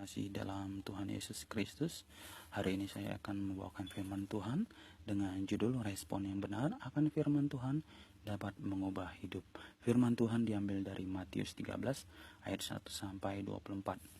kasih dalam Tuhan Yesus Kristus. Hari ini saya akan membawakan firman Tuhan dengan judul Respon yang benar akan firman Tuhan dapat mengubah hidup. Firman Tuhan diambil dari Matius 13 ayat 1 sampai 24.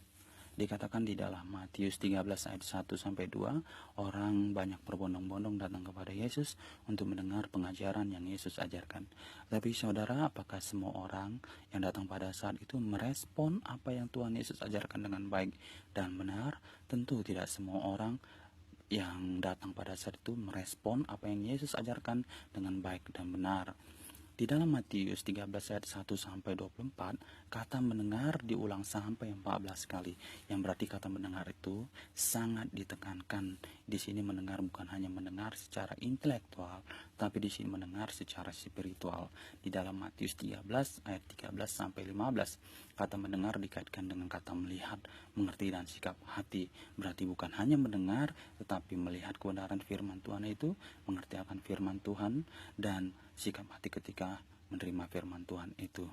Dikatakan di dalam Matius 13 ayat 1 sampai 2, orang banyak berbondong-bondong datang kepada Yesus untuk mendengar pengajaran yang Yesus ajarkan. Tapi saudara, apakah semua orang yang datang pada saat itu merespon apa yang Tuhan Yesus ajarkan dengan baik dan benar? Tentu tidak semua orang yang datang pada saat itu merespon apa yang Yesus ajarkan dengan baik dan benar. Di dalam Matius 13 ayat 1 sampai 24, kata mendengar diulang sampai 14 kali. Yang berarti kata mendengar itu sangat ditekankan. Di sini mendengar bukan hanya mendengar secara intelektual, tapi di sini mendengar secara spiritual. Di dalam Matius 13 ayat 13 sampai 15, kata mendengar dikaitkan dengan kata melihat, mengerti dan sikap hati. Berarti bukan hanya mendengar, tetapi melihat kebenaran firman Tuhan itu, mengerti akan firman Tuhan, dan sikap hati ketika menerima firman Tuhan itu.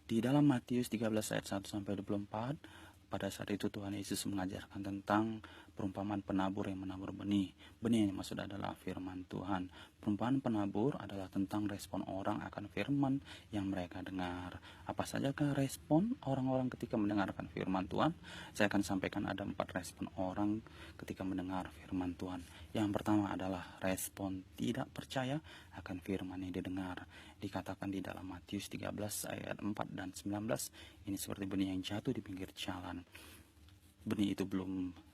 Di dalam Matius 13 ayat 1 sampai 24, pada saat itu Tuhan Yesus mengajarkan tentang perumpamaan penabur yang menabur benih. Benih yang maksud adalah firman Tuhan. Perumpamaan penabur adalah tentang respon orang akan firman yang mereka dengar. Apa sajakah respon orang-orang ketika mendengarkan firman Tuhan? Saya akan sampaikan ada 4 respon orang ketika mendengar firman Tuhan. Yang pertama adalah respon tidak percaya akan firman yang didengar. Dikatakan di dalam Matius 13 ayat 4 dan 19, ini seperti benih yang jatuh di pinggir jalan. Benih itu belum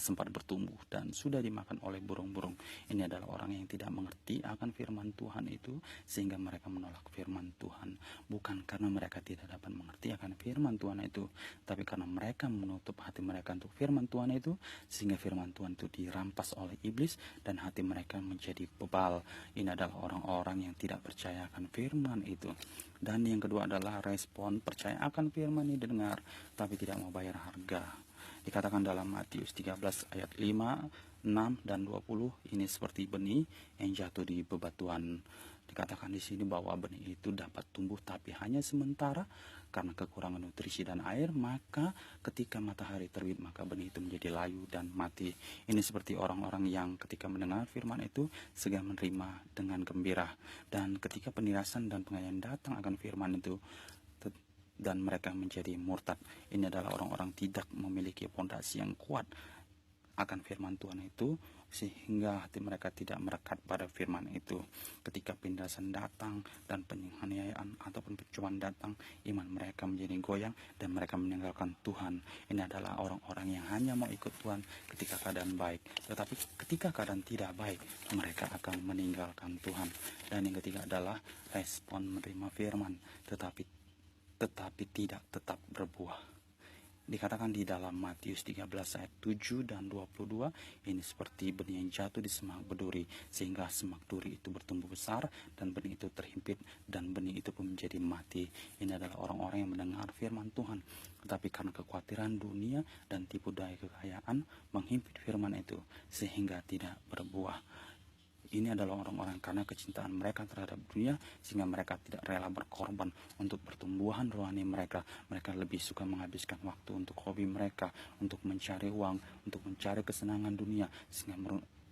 sempat bertumbuh dan sudah dimakan oleh burung-burung. Ini adalah orang yang tidak mengerti akan firman Tuhan itu, sehingga mereka menolak firman Tuhan. Bukan karena mereka tidak dapat mengerti akan firman Tuhan itu, tapi karena mereka menutup hati mereka untuk firman Tuhan itu, sehingga firman Tuhan itu dirampas oleh iblis dan hati mereka menjadi bebal. Ini adalah orang-orang yang tidak percaya akan firman itu. Dan yang kedua adalah respon percaya akan firman yang didengar, tapi tidak mau bayar harga. Dikatakan dalam Matius 13 ayat 5, 6, dan 20, ini seperti benih yang jatuh di bebatuan. Dikatakan di sini bahwa benih itu dapat tumbuh tapi hanya sementara karena kekurangan nutrisi dan air, maka ketika matahari terbit maka benih itu menjadi layu dan mati. Ini seperti orang-orang yang ketika mendengar firman itu segera menerima dengan gembira, dan ketika penirasan dan pengajaran datang akan firman itu dan mereka menjadi murtad. Ini adalah orang-orang tidak memiliki fondasi yang kuat akan firman Tuhan itu, sehingga hati mereka tidak merekat pada firman itu. Ketika penirasan datang dan penganiayaan ataupun pencobaan datang, iman mereka menjadi goyang dan mereka meninggalkan Tuhan. Ini adalah orang-orang yang hanya mau ikut Tuhan ketika keadaan baik, tetapi ketika keadaan tidak baik mereka akan meninggalkan Tuhan. Dan yang ketiga adalah respon menerima firman tetapi tidak tetap berbuah. Dikatakan di dalam Matius 13 ayat 7 dan 22, ini seperti benih yang jatuh di semak berduri, sehingga semak duri itu bertumbuh besar dan benih itu terhimpit dan benih itu pun menjadi mati. Ini adalah orang-orang yang mendengar firman Tuhan, tetapi karena kekhawatiran dunia dan tipu daya kekayaan menghimpit firman itu sehingga tidak berbuah. Ini adalah orang-orang karena kecintaan mereka terhadap dunia, sehingga mereka tidak rela berkorban untuk pertumbuhan rohani mereka. Mereka lebih suka menghabiskan waktu untuk hobi mereka, untuk mencari uang, untuk mencari kesenangan dunia,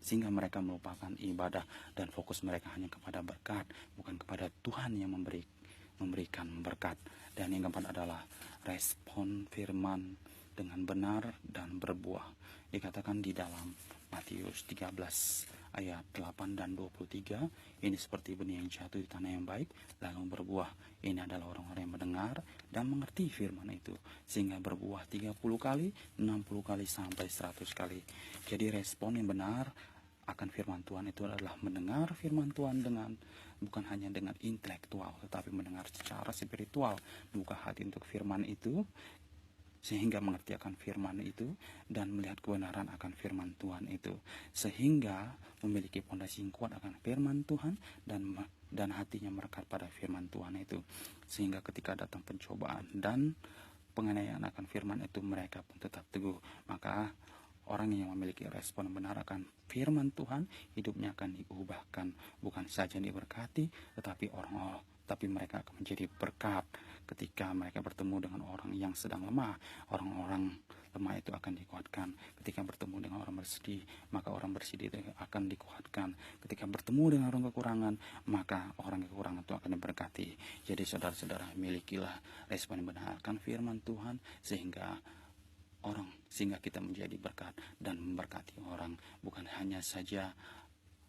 sehingga mereka melupakan ibadah dan fokus mereka hanya kepada berkat, bukan kepada Tuhan yang memberikan berkat. Dan yang keempat adalah respon firman dengan benar dan berbuah. Dikatakan di dalam Matius 13 ayat 8 dan 23, ini seperti benih yang jatuh di tanah yang baik lalu berbuah. Ini adalah orang-orang yang mendengar dan mengerti firman itu, sehingga berbuah 30 kali, 60 kali, sampai 100 kali. Jadi respon yang benar akan firman Tuhan itu adalah mendengar firman Tuhan bukan hanya dengan intelektual, tetapi mendengar secara spiritual, buka hati untuk firman itu, sehingga mengerti akan firman itu dan melihat kebenaran akan firman Tuhan itu, sehingga memiliki fondasi yang kuat akan firman Tuhan dan hatinya merekat pada firman Tuhan itu, sehingga ketika datang pencobaan dan penganiayaan akan firman itu mereka pun tetap teguh. Maka orang yang memiliki respon benar akan firman Tuhan, hidupnya akan diubahkan, bukan saja diberkati, tapi mereka akan menjadi berkat ketika mereka bertemu dengan orang yang sedang lemah, orang-orang lemah itu akan dikuatkan. Ketika bertemu dengan orang bersedih, maka orang bersedih itu akan dikuatkan. Ketika bertemu dengan orang kekurangan, maka orang kekurangan itu akan diberkati. Jadi saudara-saudara, milikilah respon yang benar akan firman Tuhan, sehingga kita menjadi berkat dan memberkati orang. Bukan hanya saja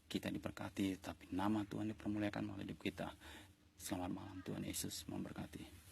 kita diberkati, tapi nama Tuhan dipermuliakan oleh hidup kita. Selamat malam, Tuhan Yesus memberkati.